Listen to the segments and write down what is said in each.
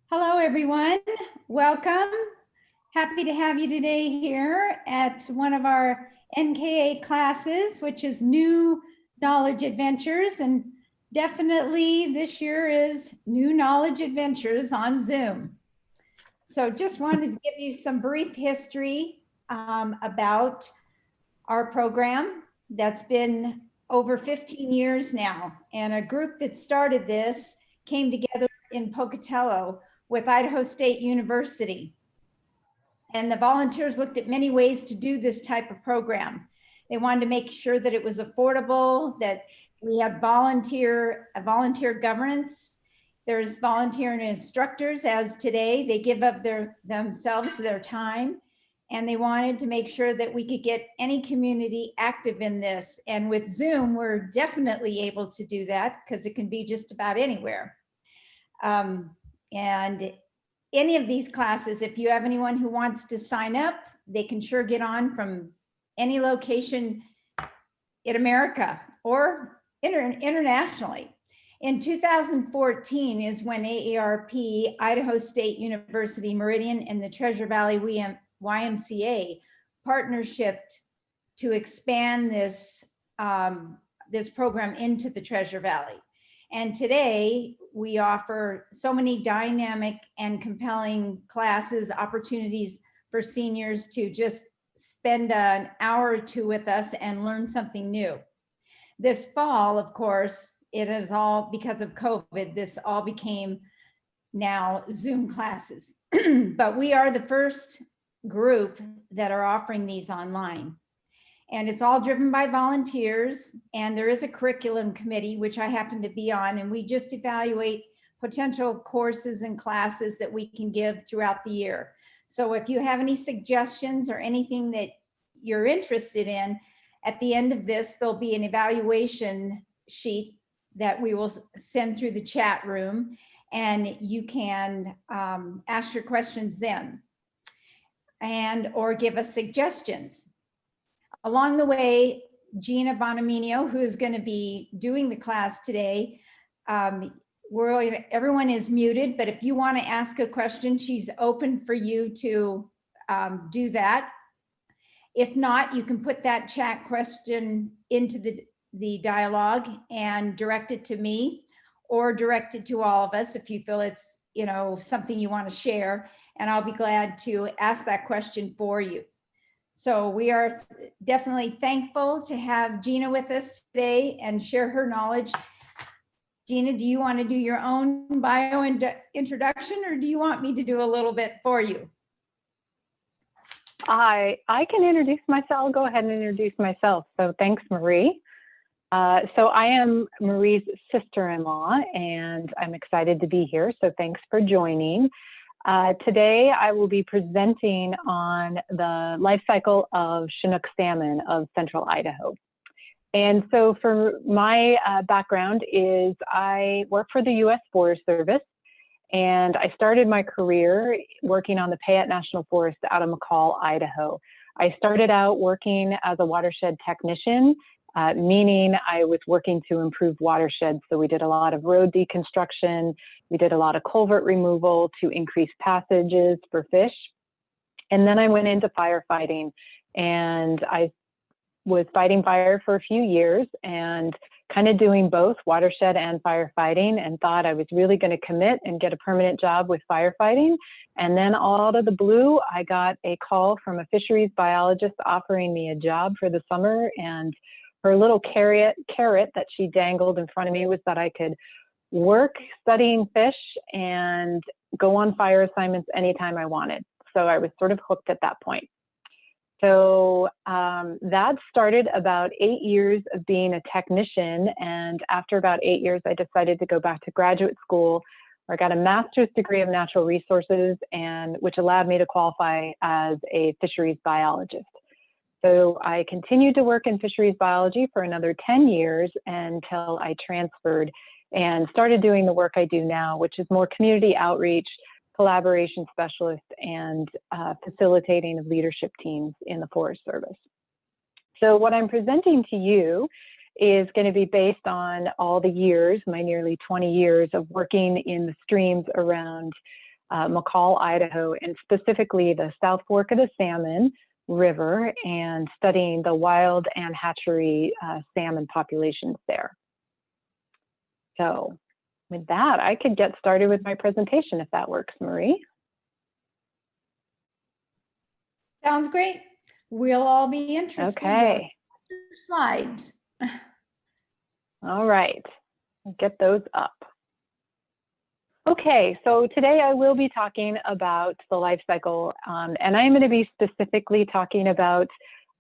Hello, everyone. Welcome. Happy to have you today here at one of our NKA classes, which is New Knowledge Adventures. And definitely this year is New Knowledge Adventures on Zoom. So just wanted to give you some brief history about our program that's been over 15 years now. And a group that started this came together in Pocatello with Idaho State University. And the volunteers looked at many ways to do this type of program. They wanted to make sure that it was affordable, that we had volunteer governance. There's volunteer instructors, as today they give up themselves their time. And they wanted to make sure that we could get any community active in this. And with Zoom, we're definitely able to do that because it can be just about anywhere. And any of these classes, if you have anyone who wants to sign up, they can sure get on from any location in America or internationally. In 2014 is when AARP, Idaho State University Meridian, and the Treasure Valley YMCA partnershiped to expand this, this program into the Treasure Valley. And today we offer so many dynamic and compelling classes, opportunities for seniors to just spend an hour or two with us and learn something new. This fall, of course, it is all because of COVID, this all became now Zoom classes. But we are the first group that are offering these online. And it's all driven by volunteers, and there is a curriculum committee, which I happen to be on, and we just evaluate potential courses and classes that we can give throughout the year. So if you have any suggestions or anything that you're interested in, at the end of this, there'll be an evaluation sheet that we will send through the chat room, and you can ask your questions then, and or give us suggestions. Along the way, Gina Bonaminio, who is going to be doing the class today, everyone is muted, but if you want to ask a question, she's open for you to do that. If not, you can put that chat question into the dialogue and direct it to me, or direct it to all of us if you feel it's something you want to share, and I'll be glad to ask that question for you. So we are definitely thankful to have Gina with us today and share her knowledge. Gina, do you want to do your own bio introduction, or do you want me to do a little bit for you? I can introduce myself. I'll go ahead and introduce myself. So thanks, Marie. So I am Marie's sister-in-law, and I'm excited to be here. So thanks for joining. Today, I will be presenting on the life cycle of Chinook salmon of central Idaho. And so for my background is I work for the U.S. Forest Service, and I started my career working on the Payette National Forest out of McCall, Idaho. I started out working as a watershed technician, meaning I was working to improve watersheds. So we did a lot of road deconstruction. We did a lot of culvert removal to increase passages for fish. And then I went into firefighting, and I was fighting fire for a few years and kind of doing both watershed and firefighting, and thought I was really going to commit and get a permanent job with firefighting. And then all out of the blue, I got a call from a fisheries biologist offering me a job for the summer, and her little carrot that she dangled in front of me was that I could work studying fish and go on fire assignments anytime I wanted. So I was sort of hooked at that point. So that started about 8 years of being a technician. And after about 8 years, I decided to go back to graduate school, where I got a master's degree of natural resources, and which allowed me to qualify as a fisheries biologist. So I continued to work in fisheries biology for another 10 years until I transferred and started doing the work I do now, which is more community outreach, collaboration specialist, and facilitating of leadership teams in the Forest Service. So what I'm presenting to you is going to be based on all the years, my nearly 20 years of working in the streams around McCall, Idaho, and specifically the South Fork of the Salmon River, and studying the wild and hatchery salmon populations there. So with that, I could get started with my presentation if that works, Marie. Sounds great. We'll all be interested. Okay. Slides. All right, get those up. Okay, so today I will be talking about the life cycle, and I'm going to be specifically talking about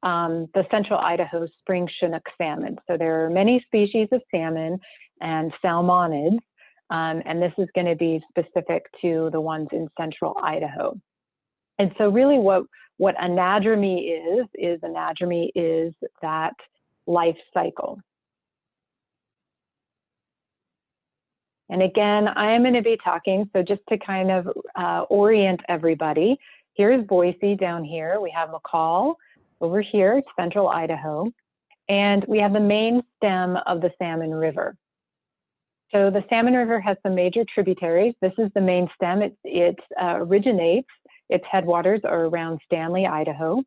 the central Idaho spring Chinook salmon. So there are many species of salmon and salmonids, and this is going to be specific to the ones in central Idaho. And so really what anadromy is that life cycle. And again, I am going to be talking, so just to kind of orient everybody, here's Boise down here. We have McCall over here, central Idaho, and we have the main stem of the Salmon River. So the Salmon River has some major tributaries. This is the main stem. It originates, its headwaters are around Stanley, Idaho.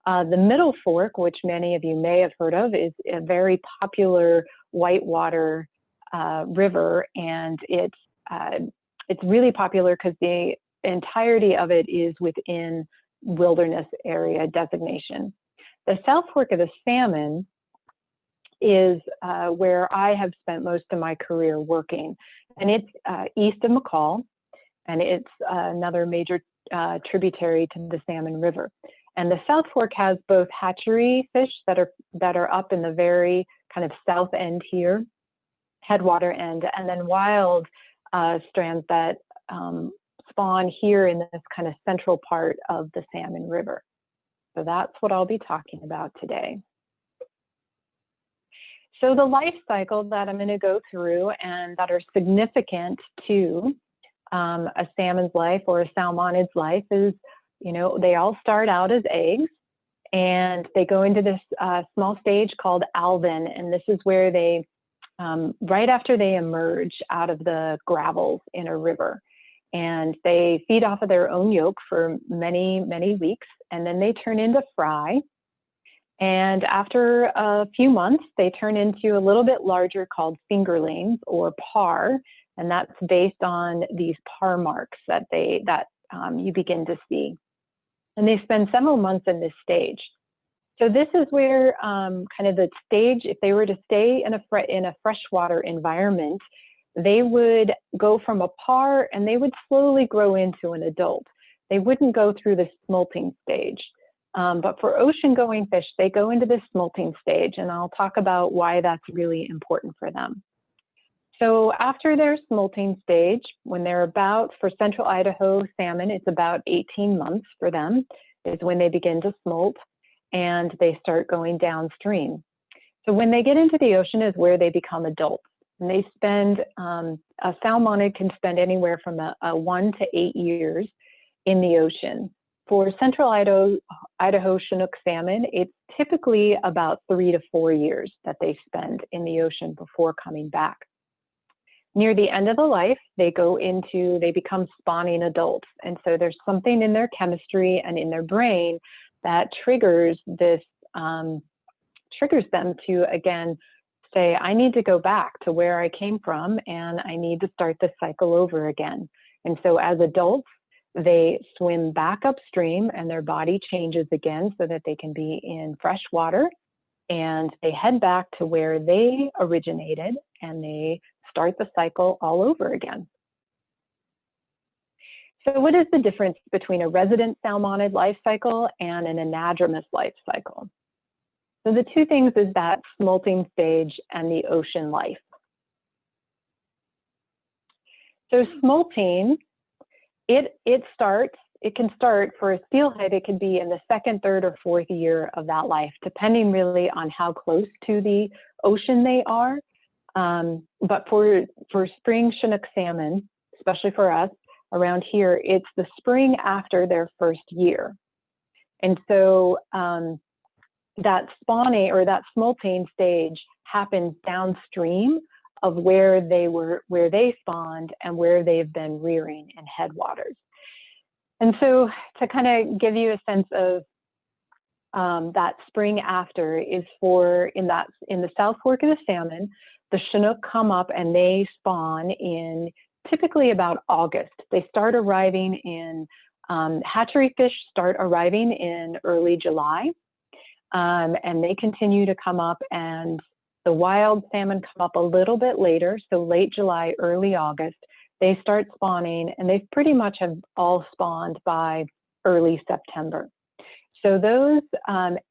The Middle Fork, which many of you may have heard of, is a very popular whitewater river, and it's really popular because the entirety of it is within wilderness area designation. The South Fork of the Salmon is where I have spent most of my career working, and it's east of McCall, and it's another major tributary to the Salmon River. And the South Fork has both hatchery fish that are up in the very kind of south end here, headwater end, and then wild strands that spawn here in this kind of central part of the Salmon River. So that's what I'll be talking about today. So the life cycle that I'm going to go through and that are significant to a salmon's life or a salmonid's life is, you know, they all start out as eggs, and they go into this small stage called alvin, and this is where they right after they emerge out of the gravels in a river, and they feed off of their own yolk for many, many weeks, and then they turn into fry. And after a few months, they turn into a little bit larger called fingerlings or parr, and that's based on these parr marks that you begin to see. And they spend several months in this stage. So this is where kind of the stage, if they were to stay in a freshwater environment, they would go from a parr and they would slowly grow into an adult. They wouldn't go through the smolting stage. But for ocean-going fish, they go into the smolting stage, and I'll talk about why that's really important for them. So after their smolting stage, when they're for central Idaho salmon, it's about 18 months for them, is when they begin to smolt, and they start going downstream. So when they get into the ocean is where they become adults. And they spend, a salmonid can spend anywhere from a 1 to 8 years in the ocean. For central Idaho Chinook salmon, it's typically about 3 to 4 years that they spend in the ocean before coming back. Near the end of the life, they become spawning adults. And so there's something in their chemistry and in their brain that triggers them to, again, say, I need to go back to where I came from, and I need to start the cycle over again. And so as adults, they swim back upstream, and their body changes again so that they can be in fresh water, and they head back to where they originated, and they start the cycle all over again. So what is the difference between a resident salmonid life cycle and an anadromous life cycle? So the two things is that smolting stage and the ocean life. So smolting, it can start for a steelhead, it could be in the 2nd, 3rd, or 4th year of that life, depending really on how close to the ocean they are. But for spring Chinook salmon, especially for us around here, it's the spring after their 1st year. And so that spawning or that smolting stage happens downstream of where they spawned and where they've been rearing in headwaters. And so to kind of give you a sense of that spring after is in the South Fork of the Salmon, the Chinook come up and they spawn in typically about August. They start arriving in, hatchery fish start arriving in early July, and they continue to come up, and the wild salmon come up a little bit later, so late July, early August. They start spawning, and they pretty much have all spawned by early September. So those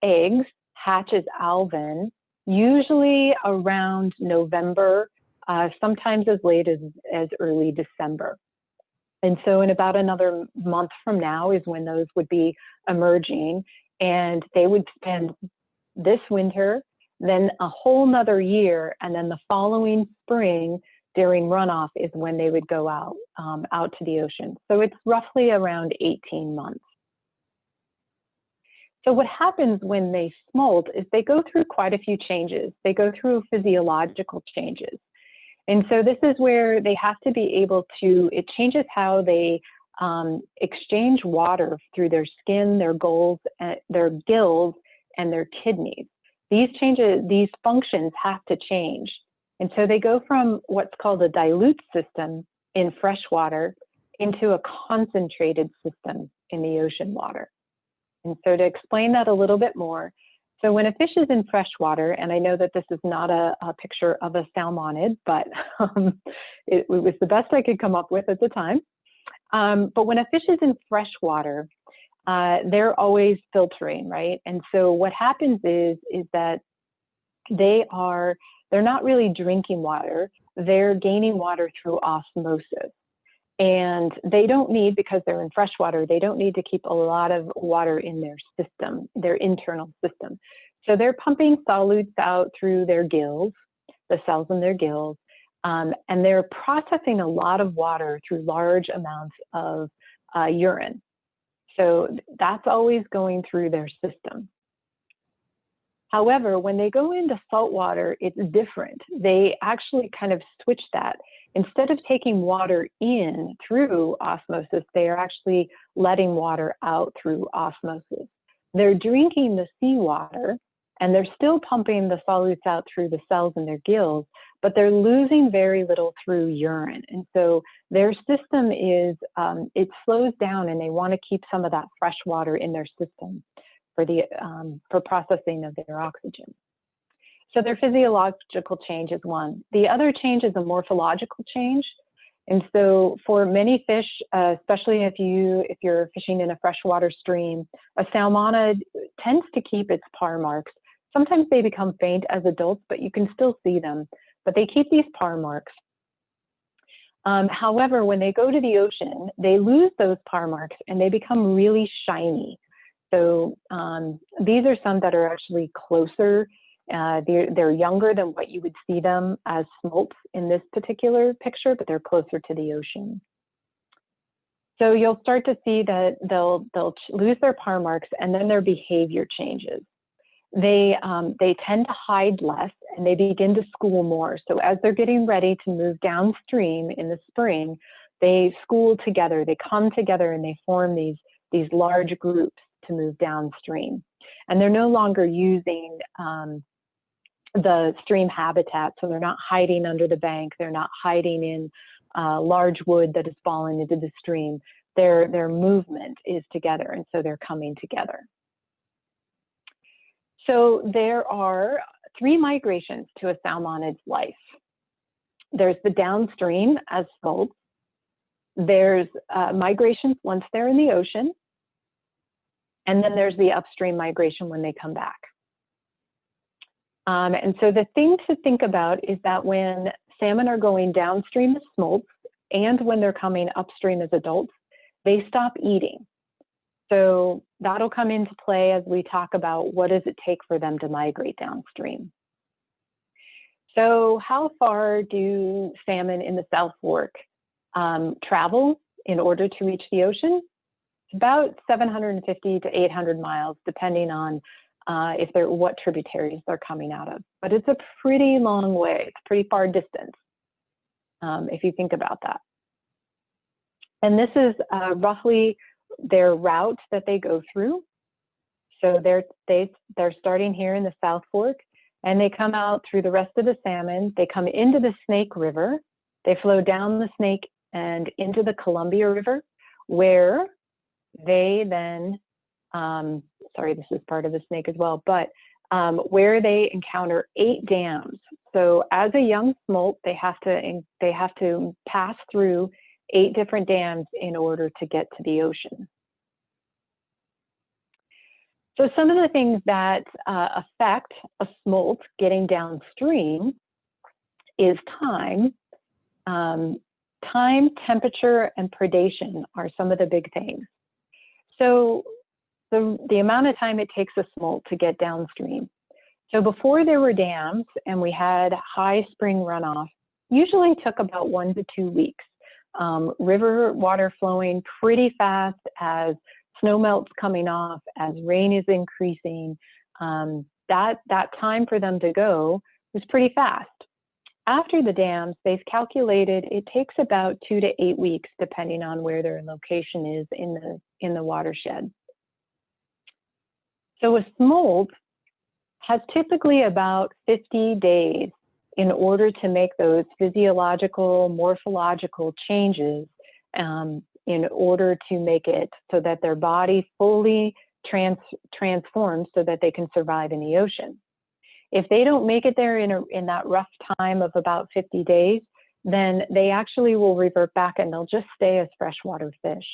eggs hatch as alvin, usually around November, sometimes as late as early December. And so in about another month from now is when those would be emerging, and they would spend this winter, then a whole nother year, and then the following spring during runoff is when they would go out to the ocean. So it's roughly around 18 months. So what happens when they smolt is they go through quite a few changes. They go through physiological changes. And so this is where they have to be able to, it changes how they exchange water through their skin, their gills, and their kidneys. These changes, these functions have to change. And so they go from what's called a dilute system in freshwater into a concentrated system in the ocean water. And so to explain that a little bit more, so when a fish is in freshwater, and I know that this is not a picture of a salmonid, but it was the best I could come up with at the time. But when a fish is in freshwater, they're always filtering, right? And so what happens is that they're not really drinking water, they're gaining water through osmosis. And they don't need, because they're in freshwater, they don't need to keep a lot of water in their system, their internal system. So they're pumping solutes out through their gills, the cells in their gills, and they're processing a lot of water through large amounts of urine. So that's always going through their system. However, when they go into saltwater, it's different. They actually kind of switch that. Instead of taking water in through osmosis, they are actually letting water out through osmosis. They're drinking the seawater, and they're still pumping the solutes out through the cells in their gills, but they're losing very little through urine. And so their system is, it slows down, and they want to keep some of that fresh water in their system for processing of their oxygen. So their physiological change is one. The other change is a morphological change. And so for many fish, especially if you're fishing in a freshwater stream, a salmonid tends to keep its parr marks. Sometimes they become faint as adults, but you can still see them. But they keep these parr marks. However, when they go to the ocean, they lose those parr marks and they become really shiny. So these are some that are actually closer. They're younger than what you would see them as smolts in this particular picture, but they're closer to the ocean. So you'll start to see that they'll lose their parr marks, and then their behavior changes. They tend to hide less, and they begin to school more. So as they're getting ready to move downstream in the spring, they school together, they come together, and they form these large groups to move downstream. And they're no longer using the stream habitat, so they're not hiding under the bank, they're not hiding in large wood that is falling into the stream. Their movement is together, and so they're coming together. So there are 3 migrations to a salmonid's life. There's the downstream as smolts. There's migrations once they're in the ocean. And then there's the upstream migration when they come back. And so the thing to think about is that when salmon are going downstream as smolts and when they're coming upstream as adults, they stop eating. So that'll come into play as we talk about what does it take for them to migrate downstream. So how far do salmon in the South Fork travel in order to reach the ocean? It's about 750 to 800 miles, depending on if they're what tributaries they're coming out of. But it's a pretty long way. It's a pretty far distance if you think about that. And this is roughly their route that they go through. So they're starting here in the South Fork, and they come out through the rest of the salmon. They come into the Snake River. They flow down the Snake and into the Columbia River, where they then, sorry, this is part of the Snake as well, but where they encounter 8 dams. So as a young smolt, they have to pass through 8 different dams in order to get to the ocean. So some of the things that affect a smolt getting downstream is time. Time, temperature, and predation are some of the big things. So the amount of time it takes a smolt to get downstream. So before there were dams and we had high spring runoff, usually took about 1 to 2 weeks. River water flowing pretty fast as snow melts coming off, as rain is increasing. That time for them to go was pretty fast. After the dams, they've calculated it takes about 2 to 8 weeks, depending on where their location is in the watershed. So a smolt has typically about 50 days in order to make those physiological, morphological changes in order to make it so that their body fully transforms so that they can survive in the ocean. If they don't make it there in that rough time of about 50 days, then they actually will revert back and they'll just stay as freshwater fish.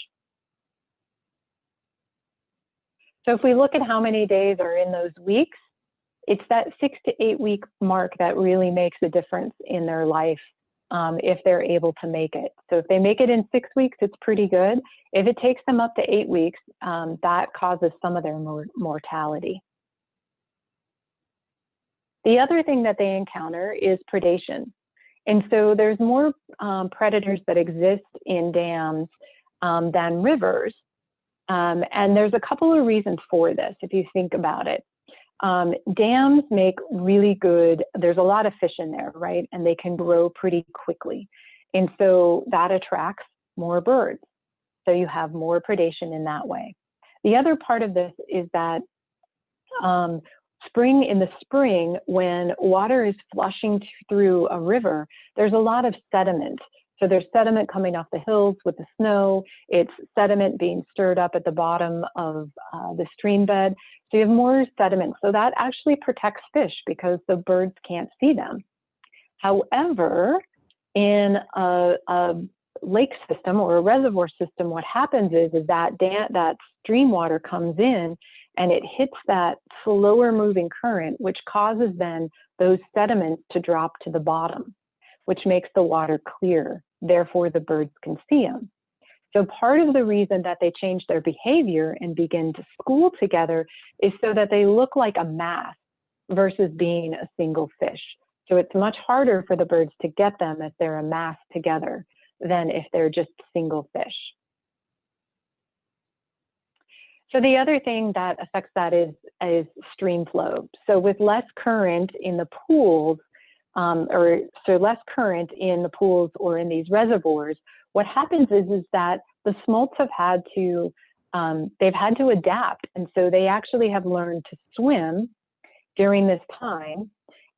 So if we look at how many days are in those weeks, it's that 6 to 8 week mark that really makes a difference in their life if they're able to make it. So if they make it in 6 weeks, it's pretty good. If it takes them up to 8 weeks, that causes some of their mortality. The other thing that they encounter is predation. And so there's more predators that exist in dams than rivers. And there's a couple of reasons for this, if you think about it. Dams make really good, there's a lot of fish in there, right? And they can grow pretty quickly. And so that attracts more birds. So you have more predation in that way. The other part of this is that in the spring, when water is flushing through a river, there's a lot of sediment. So there's sediment coming off the hills with the snow. It's sediment being stirred up at the bottom of the stream bed. So you have more sediment. So that actually protects fish because the birds can't see them. However, in a lake system or a reservoir system, what happens is that stream water comes in and it hits that slower moving current, which causes then those sediments to drop to the bottom, which makes the water clear. Therefore, the birds can see them. So part of the reason that they change their behavior and begin to school together is so that they look like a mass versus being a single fish. So it's much harder for the birds to get them if they're a mass together than if they're just single fish. So the other thing that affects that is stream flow. So with less current in the pools, less current in the pools or in these reservoirs, what happens is that the smolts have had to, they've had to adapt. And so they actually have learned to swim during this time.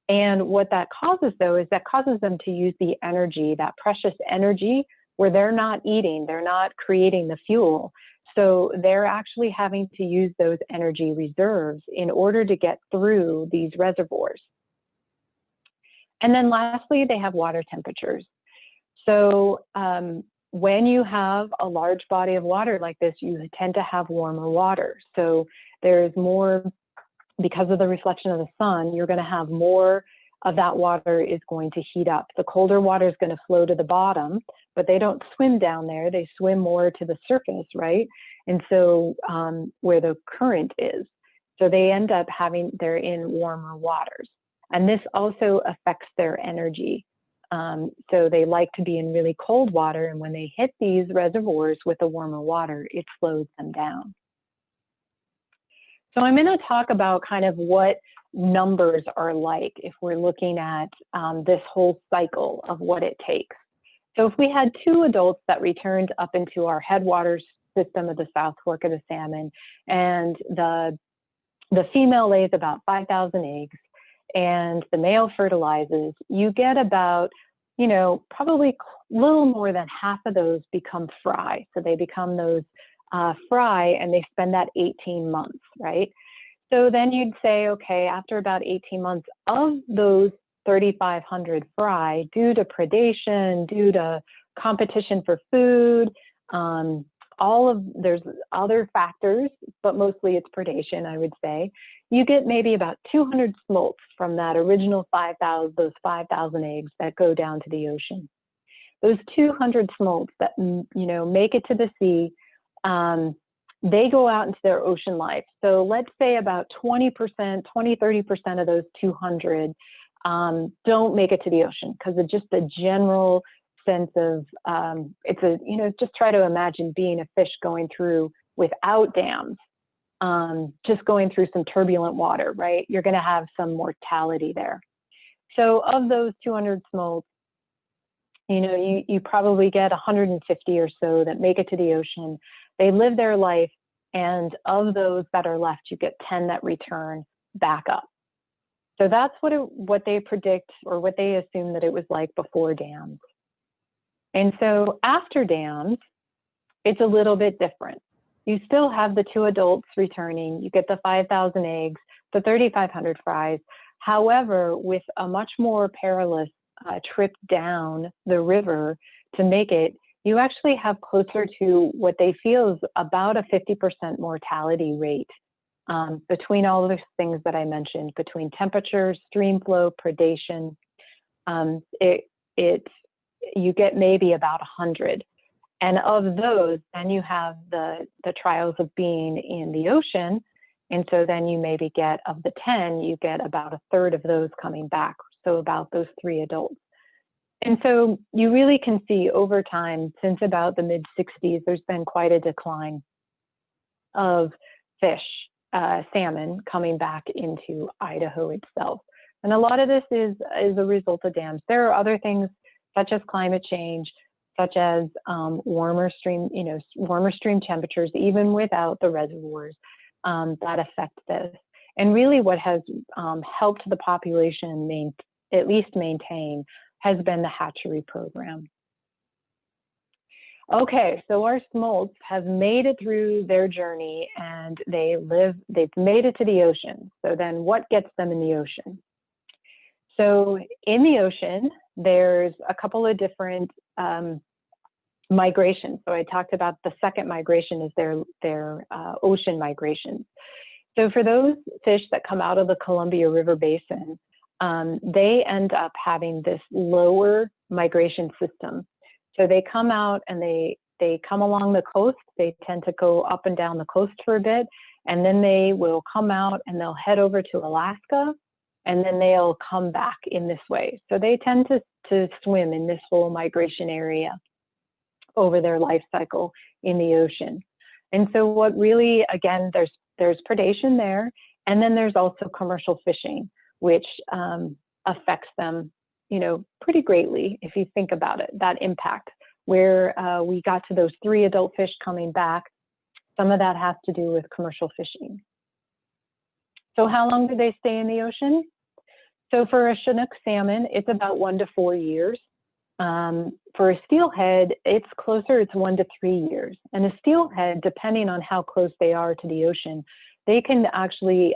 And what that causes though, is that causes them to use the energy, that precious energy, where they're not eating, they're not creating the fuel. So they're actually having to use those energy reserves in order to get through these reservoirs. And then lastly, they have water temperatures. So when you have a large body of water like this, you tend to have warmer water. So there's more, because of the reflection of the sun, you're going to have more of that water is going to heat up. The colder water is going to flow to the bottom, but they don't swim down there. They swim more to the surface, right? And so where the current is. So they end up they're in warmer waters. And this also affects their energy. So they like to be in really cold water. And when they hit these reservoirs with the warmer water, it slows them down. So I'm going to talk about kind of what numbers are like if we're looking at this whole cycle of what it takes. So if we had 2 adults that returned up into our headwaters system of the South Fork of the Salmon, and the female lays about 5,000 eggs and the male fertilizes, you get about, you know, probably a little more than half of those become fry. So they become those fry, and they spend that 18 months, right? So then you'd say, okay, after about 18 months of those 3,500 fry, due to predation, due to competition for food, there's other factors, but mostly it's predation, I would say. You get maybe about 200 smolts from that original 5,000 eggs that go down to the ocean. Those 200 smolts that, you know, make it to the sea, they go out into their ocean life. So let's say about 20-30% of those 200 don't make it to the ocean because of just the general sense of, just try to imagine being a fish going through without dams, just going through some turbulent water, right? You're going to have some mortality there. So of those 200 smolts, you know, you probably get 150 or so that make it to the ocean. They live their life, and of those that are left, you get 10 that return back up. So that's what they predict, or what they assume that it was like before dams. And so after dams, it's a little bit different. You still have the 2 adults returning. You get the 5,000 eggs, the 3,500 fries. However, with a much more perilous trip down the river to make it, you actually have closer to what they feel is about a 50% mortality rate between all of those things that I mentioned, between temperature, stream flow, predation. You get maybe about 100. And of those, then you have the trials of being in the ocean. And so then you maybe get, of the 10, you get about a third of those coming back. So about those 3 adults. And so you really can see over time, since about the mid-60s, there's been quite a decline of fish, salmon, coming back into Idaho itself. And a lot of this is a result of dams. There are other things such as climate change, such as warmer stream temperatures, even without the reservoirs, that affect this. And really what has helped the population at least maintain has been the hatchery program. Okay, so our smolts have made it through their journey, and they've made it to the ocean. So then what gets them in the ocean? So in the ocean, there's a couple of different migrations. So I talked about the second migration is their ocean migrations. So for those fish that come out of the Columbia River Basin, they end up having this lower migration system. So they come out and they come along the coast. They tend to go up and down the coast for a bit, and then they will come out and they'll head over to Alaska, and then they'll come back in this way. So they tend to swim in this whole migration area over their life cycle in the ocean. And so what really, again, there's predation there, and then there's also commercial fishing, which affects them, you know, pretty greatly if you think about it, that impact. Where we got to those 3 adult fish coming back, some of that has to do with commercial fishing. So how long do they stay in the ocean? So for a Chinook salmon, it's about 1 to 4 years. For a steelhead, it's 1 to 3 years. And a steelhead, depending on how close they are to the ocean, they can actually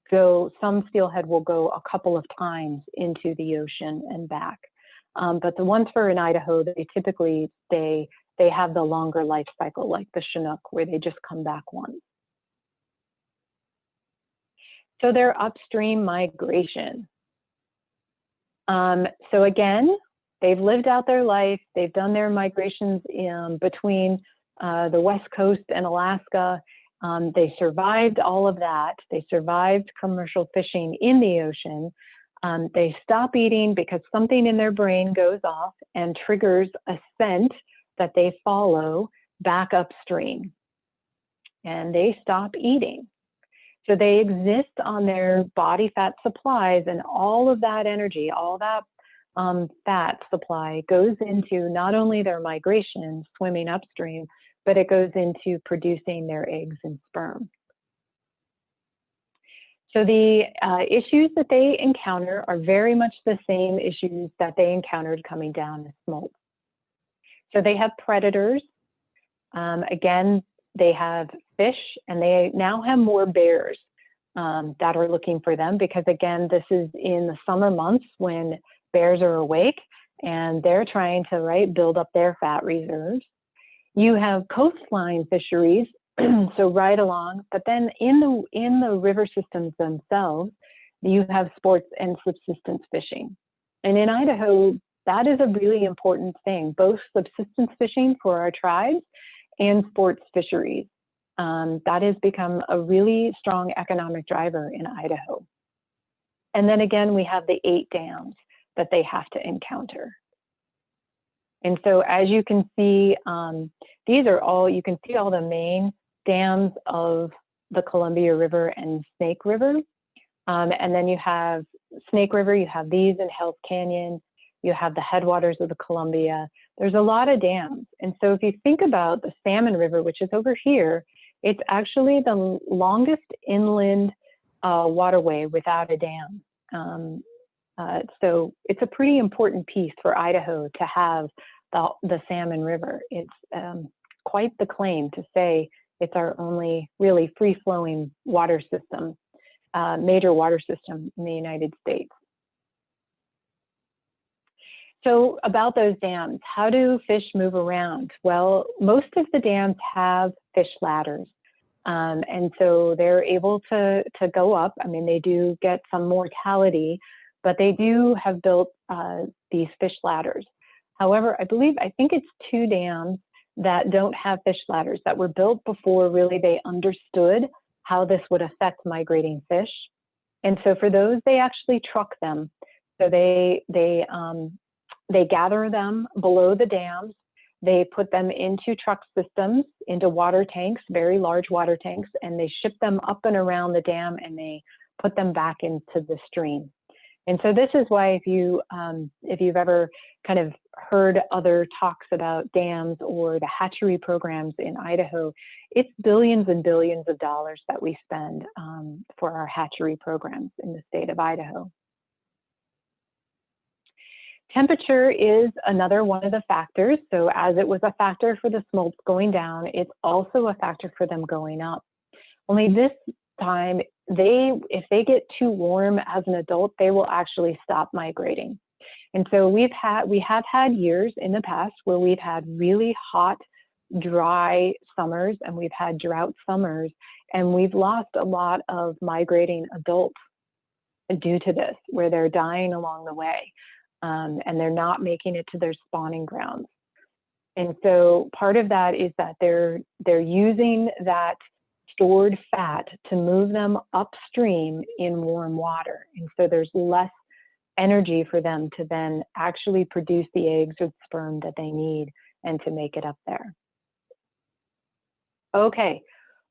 some steelhead will go a couple of times into the ocean and back. But the ones for in Idaho, they typically they have the longer life cycle, like the Chinook, where they just come back once. So their upstream migration. So again, they've lived out their life. They've done their migrations between the West Coast and Alaska. They survived all of that. They survived commercial fishing in the ocean. They stop eating because something in their brain goes off and triggers a scent that they follow back upstream. And they stop eating. So they exist on their body fat supplies, and all of that energy, all that fat supply goes into not only their migration, swimming upstream, but it goes into producing their eggs and sperm. So the issues that they encounter are very much the same issues that they encountered coming down as smolts. So they have predators. Again, they have fish, and they now have more bears that are looking for them, because again, this is in the summer months when bears are awake and they're trying to build up their fat reserves. You have coastline fisheries, so right along, but then in the river systems themselves, you have sports and subsistence fishing. And in Idaho, that is a really important thing, both subsistence fishing for our tribes and sports fisheries. That has become a really strong economic driver in Idaho. And then again, we have the 8 dams that they have to encounter. And so as you can see, these are all, you can see all the main dams of the Columbia River and Snake River. And then you have Snake River, you have these in Hells Canyon, you have the headwaters of the Columbia. There's a lot of dams. And so if you think about the Salmon River, which is over here, it's actually the longest inland waterway without a dam. So it's a pretty important piece for Idaho to have the Salmon River. It's quite the claim to say it's our only really free-flowing water system, major water system in the United States. So about those dams, how do fish move around? Well, most of the dams have fish ladders. And so they're able to go up. I mean, they do get some mortality, but they do have built these fish ladders. However, I think it's 2 dams that don't have fish ladders, that were built before really they understood how this would affect migrating fish. And so for those, they actually truck them. So they gather them below the dams. They put them into truck systems, into water tanks, very large water tanks, and they ship them up and around the dam, and they put them back into the stream. And so this is why if you've ever kind of heard other talks about dams or the hatchery programs in Idaho, it's billions and billions of dollars that we spend for our hatchery programs in the state of Idaho. Temperature is another one of the factors. So as it was a factor for the smolts going down, it's also a factor for them going up. Only this time, if they get too warm as an adult, they will actually stop migrating. And so we have had years in the past where we've had really hot, dry summers, and we've had drought summers, and we've lost a lot of migrating adults due to this, where they're dying along the way. And they're not making it to their spawning grounds. And so part of that is that they're using that stored fat to move them upstream in warm water. And so there's less energy for them to then actually produce the eggs or sperm that they need and to make it up there. Okay,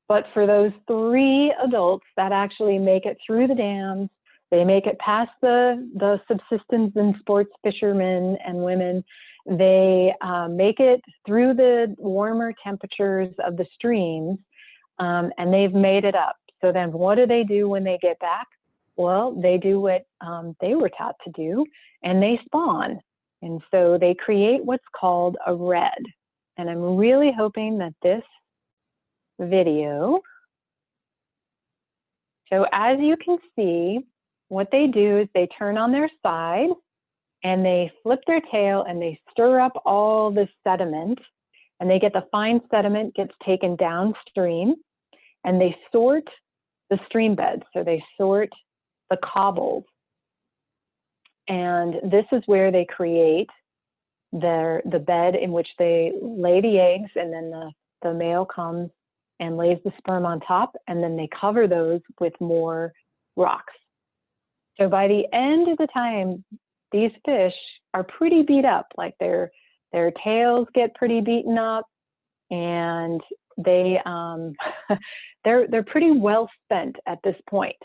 but for those 3 adults that actually make it through the dams, they make it past the subsistence and sports fishermen and women. They make it through the warmer temperatures of the streams, and they've made it up. So then what do they do when they get back? Well, they do what they were taught to do, and they spawn. And so they create what's called a red. And I'm really hoping that this video, so as you can see, what they do is they turn on their side and they flip their tail and they stir up all this sediment, and they get the fine sediment gets taken downstream, and they sort the stream beds. So they sort the cobbles, and this is where they create the bed in which they lay the eggs, and then the male comes and lays the sperm on top, and then they cover those with more rocks. So by the end of the time, these fish are pretty beat up, like their tails get pretty beaten up, and they they're pretty well spent at this point.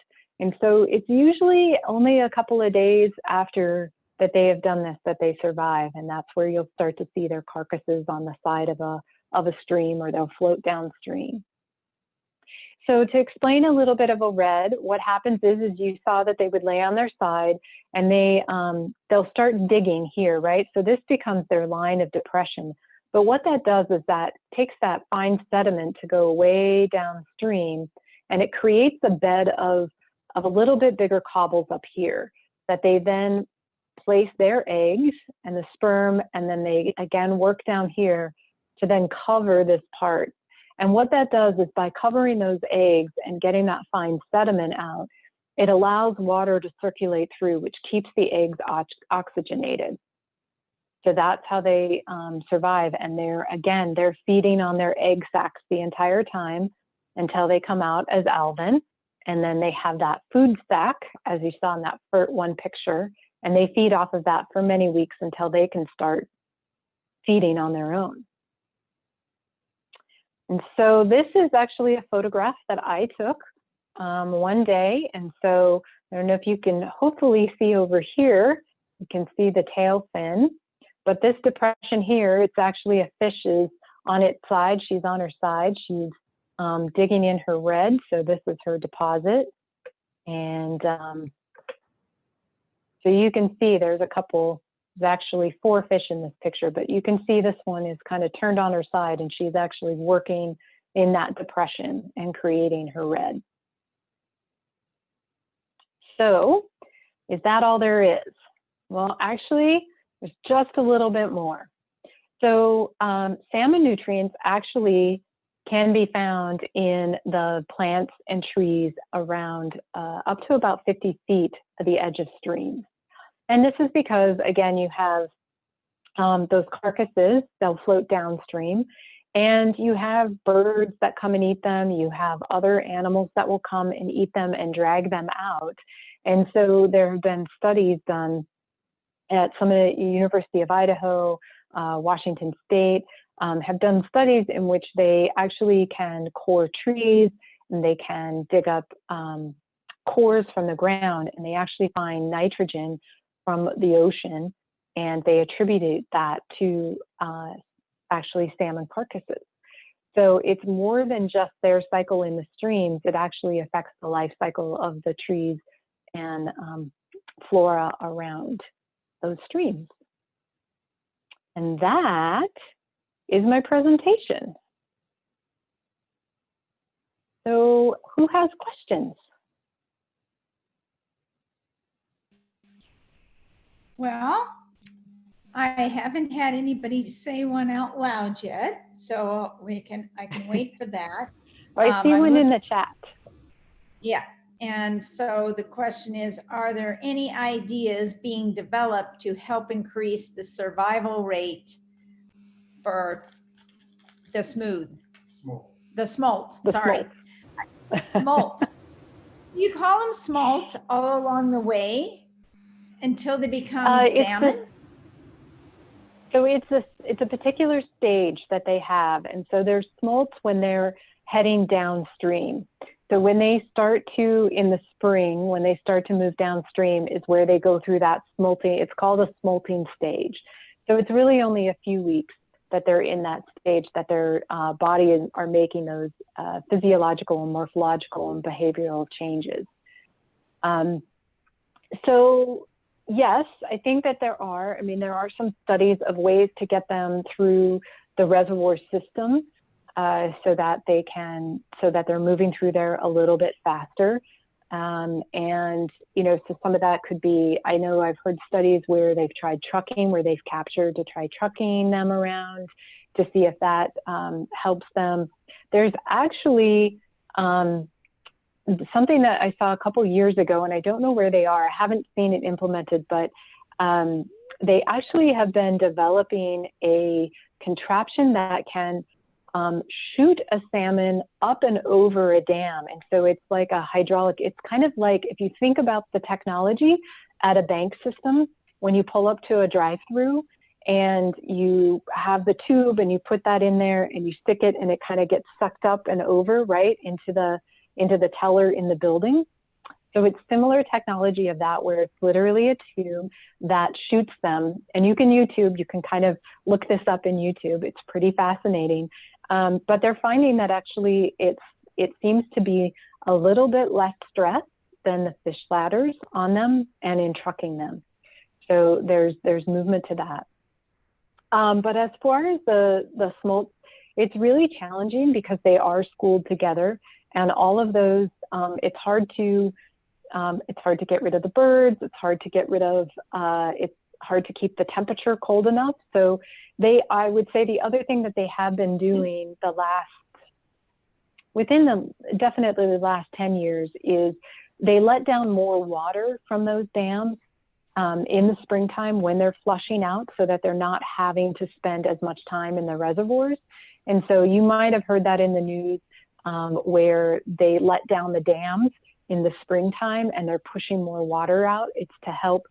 And so it's usually only a couple of days after that they have done this that they survive, and that's where you'll start to see their carcasses on the side of a stream, or they'll float downstream. So to explain a little bit of a red, what happens is you saw that they would lay on their side, and they'll start digging here, right? So this becomes their line of depression. But what that does is that takes that fine sediment to go way downstream, and it creates a bed of a little bit bigger cobbles up here that they then place their eggs and the sperm, and then they again work down here to then cover this part. And what that does is by covering those eggs and getting that fine sediment out, it allows water to circulate through, which keeps the eggs oxygenated. So that's how they survive. And they're feeding on their egg sacs the entire time until they come out as alvin. And then they have that food sac, as you saw in that one picture, and they feed off of that for many weeks until they can start feeding on their own. And so this is actually a photograph that I took one day. And so I don't know if you can hopefully see over here, you can see the tail fin, but this depression here, it's actually a fish is on its side. She's on her side. She's digging in her red. So this is her deposit. And so you can see there's actually 4 fish in this picture, but you can see this one is kind of turned on her side, and she's actually working in that depression and creating her red. So is that all there is? Well, actually, there's just a little bit more. So salmon nutrients actually can be found in the plants and trees around up to about 50 feet of the edge of streams. And this is because, again, you have those carcasses, they'll float downstream, and you have birds that come and eat them. You have other animals that will come and eat them and drag them out. And so there have been studies done at some of the University of Idaho, Washington State, have done studies in which they actually can core trees, and they can dig up cores from the ground, and they actually find nitrogen from the ocean, and they attributed that to actually salmon carcasses. So it's more than just their cycle in the streams. It actually affects the life cycle of the trees and flora around those streams. And that is my presentation. So who has questions? Well, I haven't had anybody say one out loud yet, so I can wait for that. I see one in the chat. Yeah, and so the question is, are there any ideas being developed to help increase the survival rate for the smolt? Sorry. Smolt. You call them smolt all along the way until they become salmon? So it's a particular stage that they have. And so there's smolts when they're heading downstream. So when they start to, in the spring, when they start to move downstream is where they go through that smolting. It's called a smolting stage. So it's really only a few weeks that they're in that stage, that their body are making those physiological and morphological and behavioral changes. So yes, I think that there are some studies of ways to get them through the reservoir system so that they're moving through there a little bit faster. And, so some of that could be, I know I've heard studies where they've tried trucking, where they've captured to try trucking them around to see if that helps them. There's actually something that I saw a couple years ago, and I don't know where they are. I haven't seen it implemented, but they actually have been developing a contraption that can shoot a salmon up and over a dam. And so it's like a hydraulic, it's kind of like, if you think about the technology at a bank system, when you pull up to a drive-through and you have the tube and you put that in there and you stick it and it kind of gets sucked up and over, right, into the teller in the building. So it's similar technology of that, where it's literally a tube that shoots them. And you can you can kind of look this up in YouTube. It's pretty fascinating. But they're finding that actually it seems to be a little bit less stress than the fish ladders on them and in trucking them. So there's movement to that. But as far as the smolts, it's really challenging because they are schooled together, and all of those, it's hard to get rid of the birds. It's hard to get rid of, it's hard to keep the temperature cold enough. So I would say the other thing that they have been doing definitely the last 10 years is they let down more water from those dams in the springtime when they're flushing out, so that they're not having to spend as much time in the reservoirs. And so you might have heard that in the news where they let down the dams in the springtime and they're pushing more water out. It's to help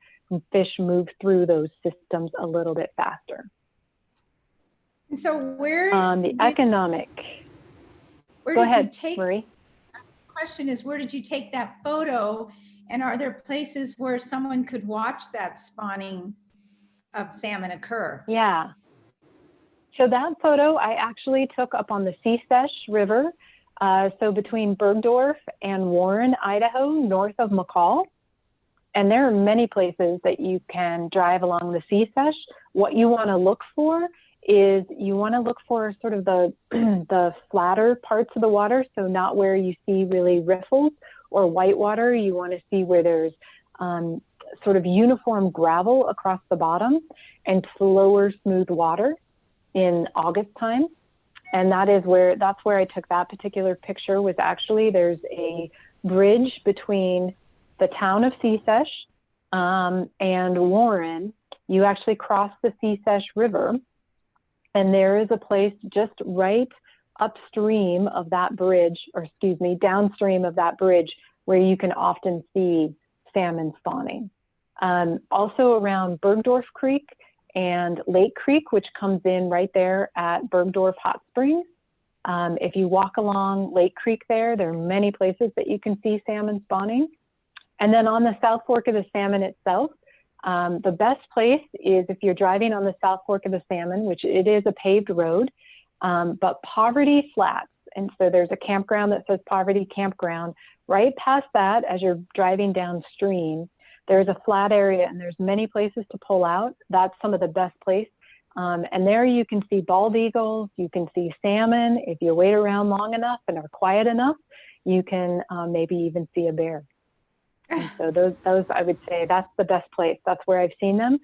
fish move through those systems a little bit faster. And so where Go ahead, Marie. The question is, where did you take that photo? And are there places where someone could watch that spawning of salmon occur? Yeah. So that photo I actually took up on the River. So between Bergdorf and Warren, Idaho, north of McCall. And there are many places that you can drive along the Seasesh. What you want to look for is you want to look for sort of the flatter parts of the water. So not where you see really riffles or white water. You want to see where there's sort of uniform gravel across the bottom and slower, smooth water in August time. And that's where I took that particular picture. Was actually, there's a bridge between the town of Seasesh and Warren. You actually cross the Seasesh River, and there is a place just right upstream of that bridge, or excuse me, downstream of that bridge, where you can often see salmon spawning. Also around Bergdorf Creek and Lake Creek, which comes in right there at Bergdorf Hot Springs. If you walk along Lake Creek there are many places that you can see salmon spawning. And then on the South Fork of the Salmon itself, the best place is if you're driving on the South Fork of the Salmon, which it is a paved road, but Poverty Flats. And so there's a campground that says Poverty Campground. Right past that, as you're driving downstream, there's a flat area and there's many places to pull out. That's some of the best place. And there you can see bald eagles, you can see salmon. If you wait around long enough and are quiet enough, you can maybe even see a bear. And so those I would say that's the best place. That's where I've seen them.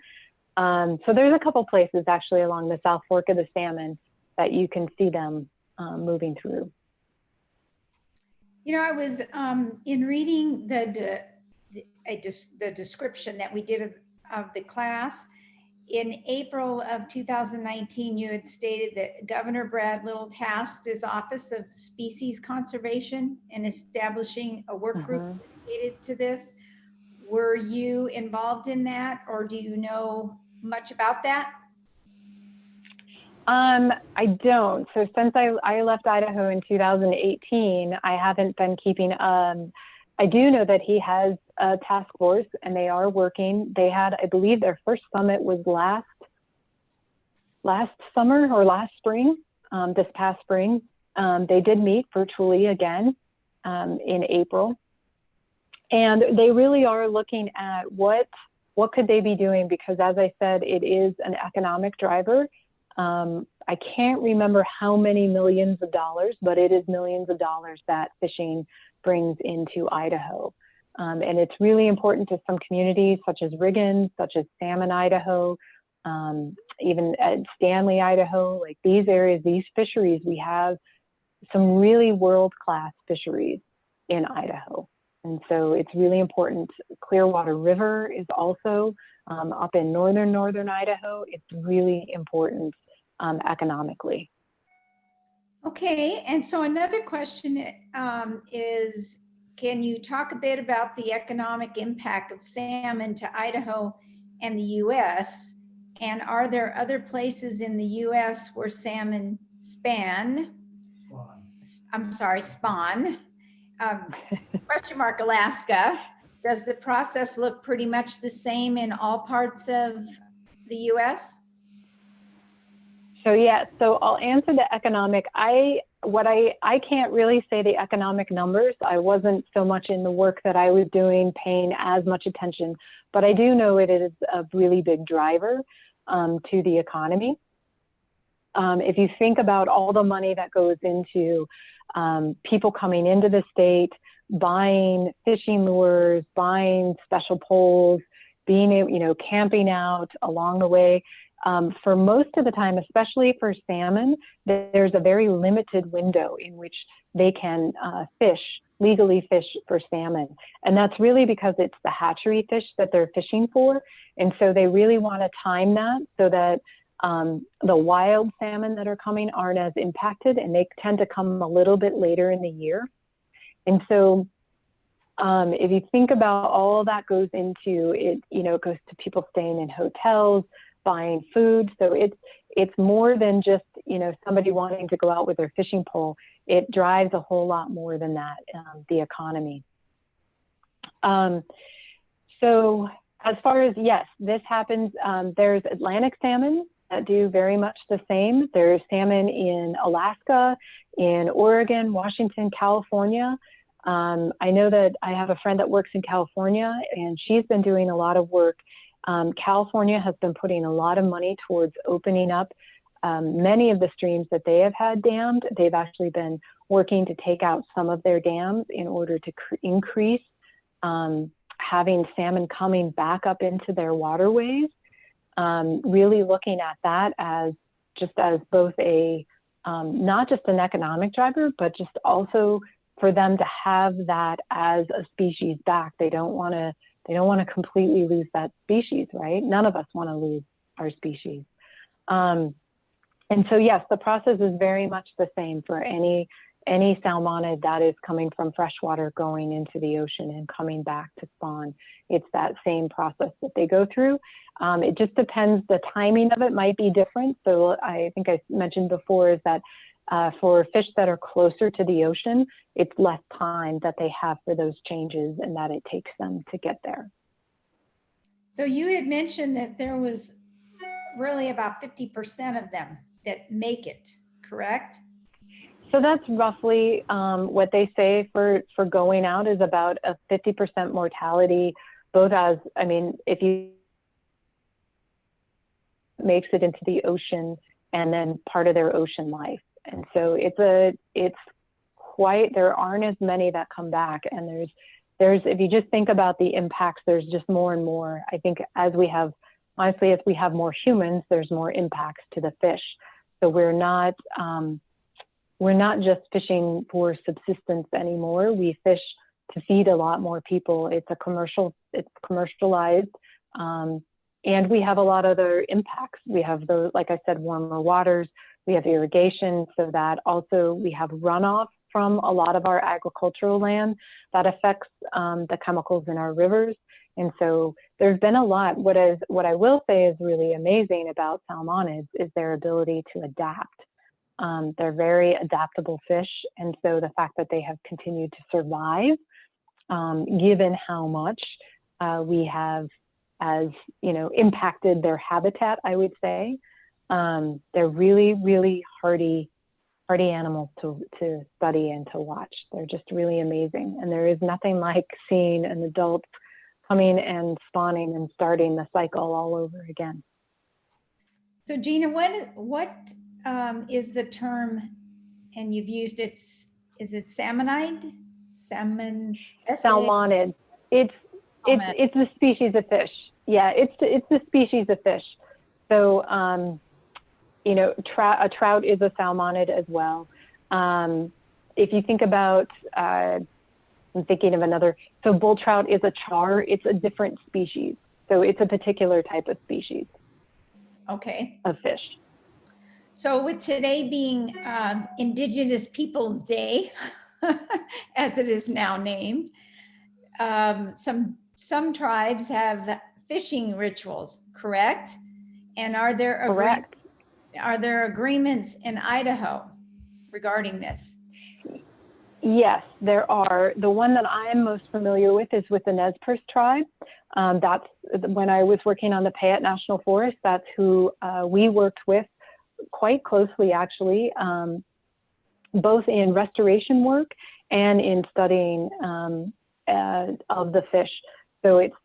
So there's a couple places actually along the South Fork of the Salmon that you can see them moving through. You know, I was in reading the description that we did of the class. In April of 2019, you had stated that Governor Brad Little tasked his Office of Species Conservation in establishing a work group dedicated to this. Were you involved in that, or do you know much about that? I don't. So since I left Idaho in 2018, I haven't been keeping. I do know that he has a task force and they are working. They had, I believe, their first summit was last summer or last spring, this past spring. They did meet virtually again in April. And they really are looking at what could they be doing, because as I said, it is an economic driver. I can't remember how many millions of dollars, but it is millions of dollars that fishing brings into Idaho. And it's really important to some communities such as Riggins, such as Salmon, Idaho, even at Stanley, Idaho, like these areas, these fisheries, we have some really world-class fisheries in Idaho. And so it's really important. Clearwater River is also up in northern Idaho. It's really important economically. Okay, and so another question is, can you talk a bit about the economic impact of salmon to Idaho and the US? And are there other places in the US where salmon spawn? Question mark Alaska. Does the process look pretty much the same in all parts of the US? So yeah, so I'll answer the economic. I can't really say the economic numbers. I wasn't so much in the work that I was doing paying as much attention, but I do know it is a really big driver to the economy. If you think about all the money that goes into people coming into the state, buying fishing lures, buying special poles, being able, you know, camping out along the way. For most of the time, especially for salmon, there's a very limited window in which they can legally fish for salmon. And that's really because it's the hatchery fish that they're fishing for. And so they really want to time that so that the wild salmon that are coming aren't as impacted, and they tend to come a little bit later in the year. And so if you think about all that goes into it, you know, it goes to people staying in hotels, buying food. So it's more than just, you know, somebody wanting to go out with their fishing pole. It drives a whole lot more than that, the economy. So as far as, yes, this happens, there's Atlantic salmon that do very much the same. There's salmon in Alaska, in Oregon, Washington, California. I know that I have a friend that works in California, and she's been doing a lot of work. California has been putting a lot of money towards opening up many of the streams that they have had dammed. They've actually been working to take out some of their dams in order to increase having salmon coming back up into their waterways. Really looking at that as both a, not just an economic driver, but just also for them to have that as a species back. They don't want to completely lose that species, right? None of us want to lose our species. And so yes, the process is very much the same for any salmonid that is coming from freshwater going into the ocean and coming back to spawn. It's that same process that they go through. It just depends, the timing of it might be different. So I think I mentioned before is that for fish that are closer to the ocean, it's less time that they have for those changes and that it takes them to get there. So you had mentioned that there was really about 50% of them that make it, correct? So that's roughly what they say for going out is about a 50% mortality, both as, I mean, if you makes it into the ocean and then part of their ocean life. And so it's quite, there aren't as many that come back. And there's, if you just think about the impacts, there's just more and more. I think as we have, honestly, as we have more humans, there's more impacts to the fish. So we're not just fishing for subsistence anymore. We fish to feed a lot more people. It's commercialized. And we have a lot of other impacts. We have those, like I said, warmer waters, we have irrigation, so that also we have runoff from a lot of our agricultural land that affects the chemicals in our rivers. And so there's been a lot. What I will say is really amazing about salmonids is their ability to adapt. They're very adaptable fish. And so the fact that they have continued to survive, given how much we have, as you know, impacted their habitat, I would say, they're really, really hardy animals to study and to watch. They're just really amazing. And there is nothing like seeing an adult coming and spawning and starting the cycle all over again. So Gina, what is the term, and you've used it, is it salmonid? Salmon? Salmonid. It's the species of fish. Yeah, it's the species of fish. So, you know, a trout is a salmonid as well. If you think about, I'm thinking of another, so bull trout is a char, it's a different species. So it's a particular type of species. Okay. Of fish. So with today being Indigenous Peoples Day, as it is now named, some tribes have fishing rituals, correct? And are there Correct. agreements in Idaho regarding this? Yes, there are. The one that I'm most familiar with is with the Nez Perce tribe. That's when I was working on the Payette National Forest. That's who we worked with quite closely, actually, both in restoration work and in studying of the fish. So it's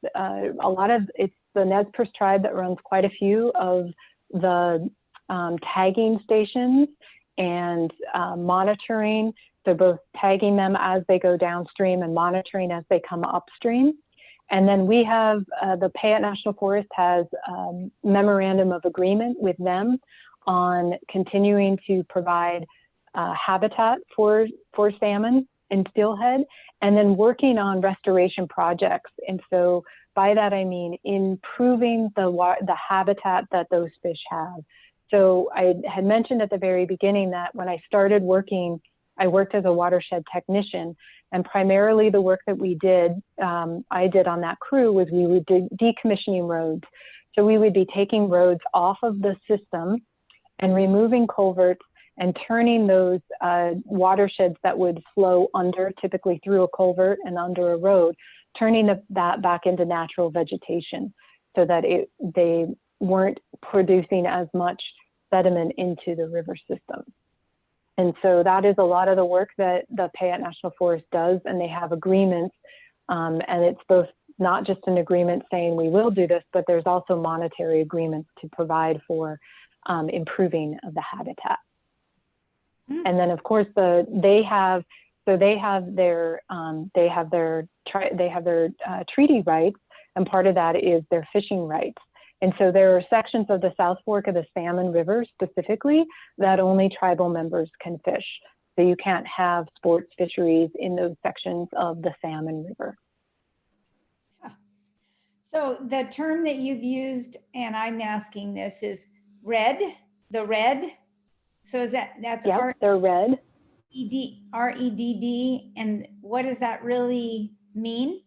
it's the Nez Perce tribe that runs quite a few of the tagging stations and monitoring. So both tagging them as they go downstream and monitoring as they come upstream. And then we have the Payette National Forest has memorandum of agreement with them on continuing to provide habitat for salmon and steelhead, and then working on restoration projects. And so by that, I mean improving the habitat that those fish have. So I had mentioned at the very beginning that when I started working, I worked as a watershed technician, and primarily the work that we did, I did on that crew, was we would do decommissioning roads. So we would be taking roads off of the system and removing culverts and turning those watersheds that would flow under, typically through a culvert and under a road, turning that back into natural vegetation so that they weren't producing as much sediment into the river system. And so that is a lot of the work that the Payette National Forest does, and they have agreements, and it's both not just an agreement saying we will do this, but there's also monetary agreements to provide for improving of the habitat. Mm-hmm. And then of course they have their treaty rights, and part of that is their fishing rights. And so there are sections of the South Fork of the Salmon River specifically that only tribal members can fish. So you can't have sports fisheries in those sections of the Salmon River. So the term that you've used, and I'm asking this, is the red. So is that's yep, they're red. REDD, and what does that really mean?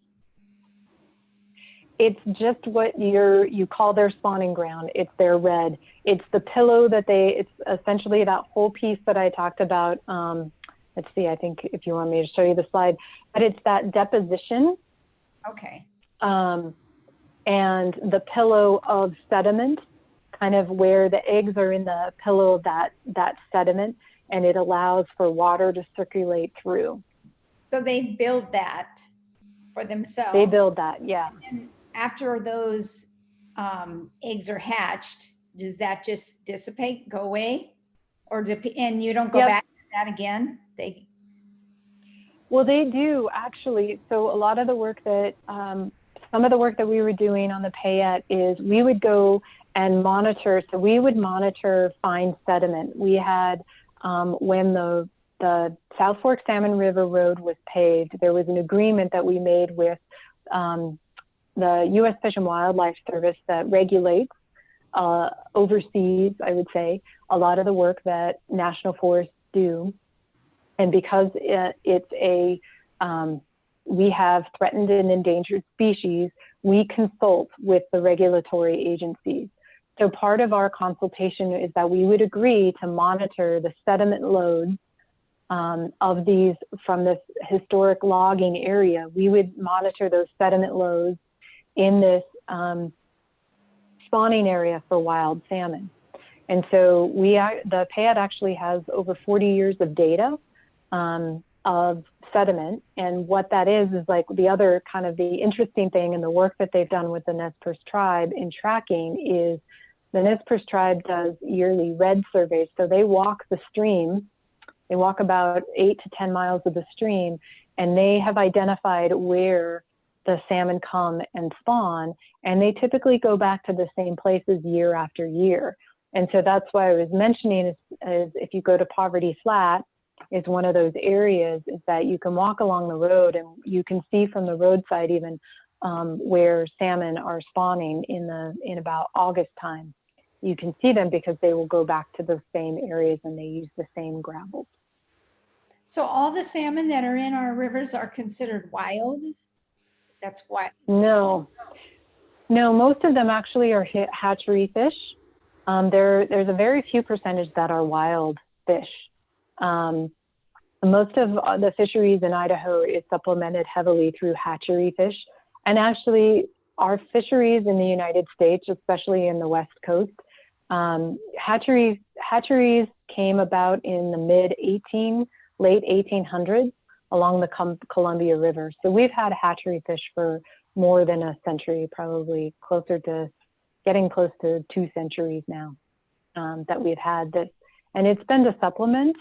It's just what you call their spawning ground. It's their red. It's the pillow that it's essentially that whole piece that I talked about. Let's see, I think if you want me to show you the slide, but it's that deposition. Okay. And the pillow of sediment, kind of where the eggs are in the pillow of that sediment, and it allows for water to circulate through. So they build that for themselves. They build that, yeah. And after those eggs are hatched, does that just dissipate, go away? Or and you don't go yep. back to that again? Well, they do actually. So a lot of the work that, some of the work that we were doing on the Payette is we would go and monitor. So we would monitor fine sediment. We had, when the South Fork Salmon River Road was paved, there was an agreement that we made with the U.S. Fish and Wildlife Service that regulates, oversees, I would say, a lot of the work that national forests do. And because we have threatened and endangered species, we consult with the regulatory agencies. So part of our consultation is that we would agree to monitor the sediment loads of these from this historic logging area. We would monitor those sediment loads in this spawning area for wild salmon. And so the Payette actually has over 40 years of data of sediment. And what that is like the other kind of the interesting thing in the work that they've done with the Nez Perce tribe in tracking is the Nez Perce tribe does yearly red surveys. So they walk the stream. They walk about 8 to 10 miles of the stream, and they have identified where the salmon come and spawn, and they typically go back to the same places year after year. And so that's why I was mentioning is if you go to Poverty Flat, is one of those areas is that you can walk along the road and you can see from the roadside even where salmon are spawning in about August time. You can see them because they will go back to the same areas and they use the same gravels. So all the salmon that are in our rivers are considered wild? That's why. No, most of them actually are hatchery fish. There's a very few percentage that are wild fish. Most of the fisheries in Idaho is supplemented heavily through hatchery fish. And actually, our fisheries in the United States, especially in the West Coast, hatcheries came about in the late 1800s along the Columbia River. So we've had hatchery fish for more than a century, probably getting close to 2 centuries now that we've had this. And it's been to supplement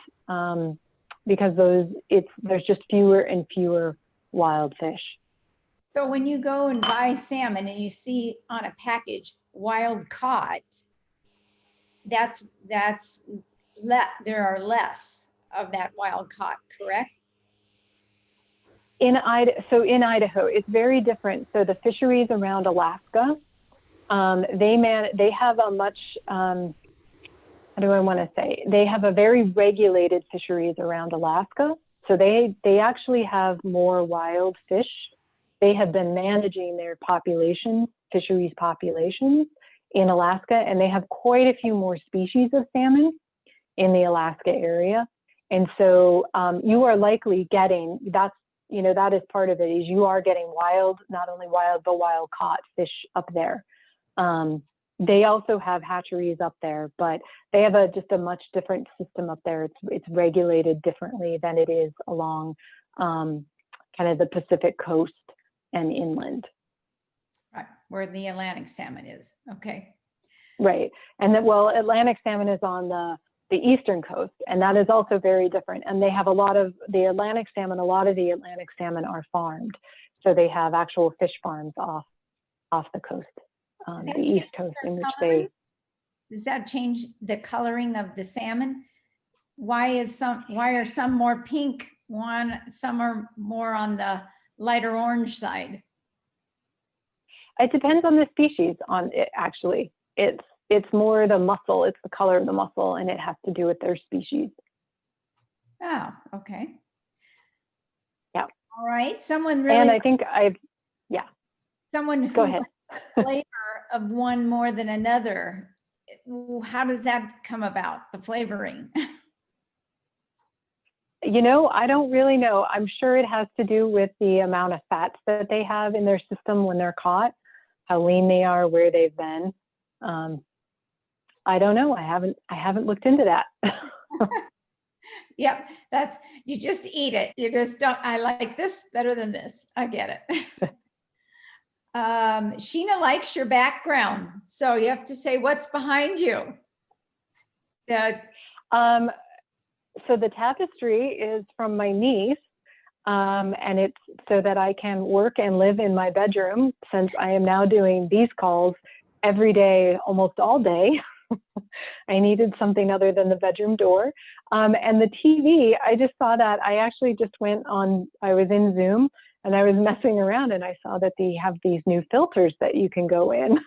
because there's just fewer and fewer wild fish. So when you go and buy salmon and you see on a package wild caught, there are less of that wild caught, correct? In Idaho, it's very different. So the fisheries around Alaska, they have a much, how do I want to say? They have a very regulated fisheries around Alaska. So they actually have more wild fish. They have been managing their fisheries populations in Alaska, and they have quite a few more species of salmon in the Alaska area. And so you are likely getting, that is part of it, is you are getting not only wild, but wild caught fish up there. They also have hatcheries up there, but they have just a much different system up there. It's regulated differently than it is along kind of the Pacific coast and inland. Right, where the Atlantic salmon is. Okay. Right. And Atlantic salmon is on the eastern coast, and that is also very different. And they have a lot of the Atlantic salmon are farmed. So they have actual fish farms off the coast, the east coast, in which does that change the coloring of the salmon? Why are some more pink, some are more on the lighter orange side? It depends on the species. Actually, it's more the muscle. It's the color of the muscle, and it has to do with their species. Oh, okay. Yeah. All right. Someone really. And I think Someone who go ahead. the flavor of one more than another. How does that come about? The flavoring. I don't really know. I'm sure it has to do with the amount of fats that they have in their system when they're caught, how lean they are, where they've been. I don't know. I haven't looked into that. Yep, you just eat it. You just don't. I like this better than this. I get it. Sheena likes your background, so you have to say what's behind you. So the tapestry is from my niece, and it's so that I can work and live in my bedroom, since I am now doing these calls every day, almost all day. I needed something other than the bedroom door. And the TV, I just saw that. I actually just I was in Zoom and I was messing around, and I saw that they have these new filters that you can go in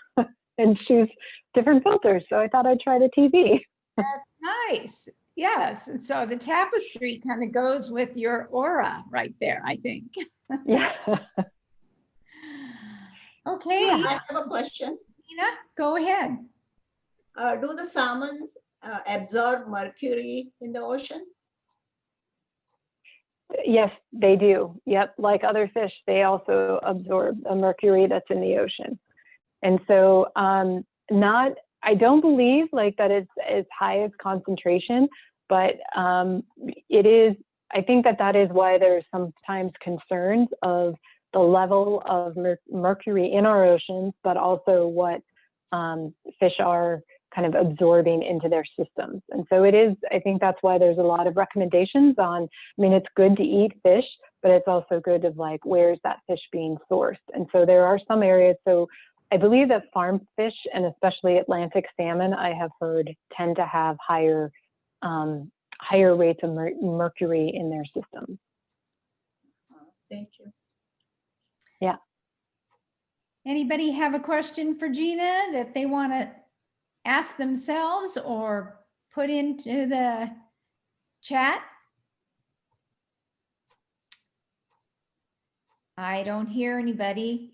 and choose different filters. So I thought I'd try the TV. That's nice. Yes. And so the tapestry kind of goes with your aura right there, I think. Yeah. Okay. I have a question. Tina, go ahead. Do the salmons absorb mercury in the ocean? Yes, they do. Yep. Like other fish, they also absorb the mercury that's in the ocean. And so I don't believe that it's as high as concentration, but it is, I think that is why there's sometimes concerns of the level of mercury in our oceans, but also what fish are kind of absorbing into their systems. And so I think that's why there's a lot of recommendations it's good to eat fish, but it's also good of where's that fish being sourced? And so there are some areas, so I believe that farm fish, and especially Atlantic salmon, I have heard, tend to have higher rates of mercury in their systems. Thank you. Yeah. Anybody have a question for Gina that they want to ask themselves or put into the chat? I don't hear anybody.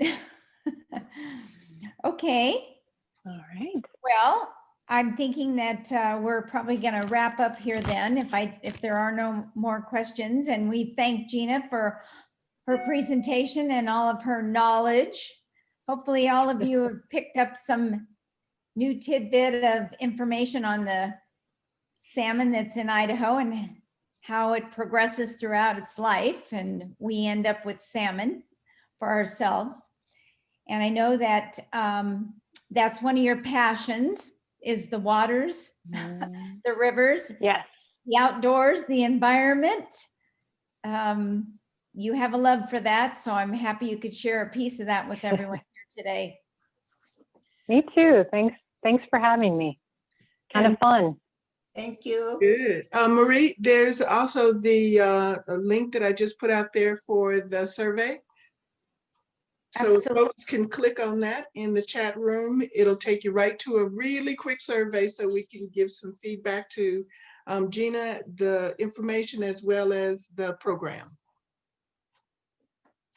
Okay. All right. Well, I'm thinking that we're probably going to wrap up here then if there are no more questions. And we thank Gina for her presentation and all of her knowledge. Hopefully all of you have picked up some new tidbit of information on the salmon that's in Idaho and how it progresses throughout its life, and we end up with salmon for ourselves. And I know that that's one of your passions, is the waters, the rivers, Yes. the outdoors, the environment. You have a love for that, so I'm happy you could share a piece of that with everyone here today. Me too. Thanks for having me. Kind of fun. Thank you. Good. Marie, there's also the link that I just put out there for the survey. So Absolutely. folks can click on that in the chat room. It'll take you right to a really quick survey so we can give some feedback to Gina, the information as well as the program.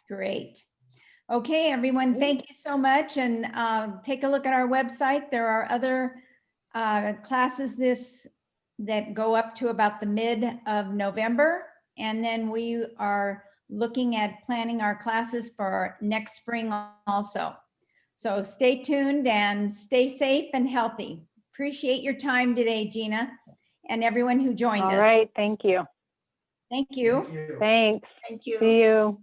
Great. Okay, everyone, thank you so much. And take a look at our website. There are other classes that go up to about the mid of November. And then we are looking at planning our classes for next spring also. So stay tuned and stay safe and healthy. Appreciate your time today, Gina, and everyone who joined us. All right. Thank you. Thank you. Thanks. Thank you. See you.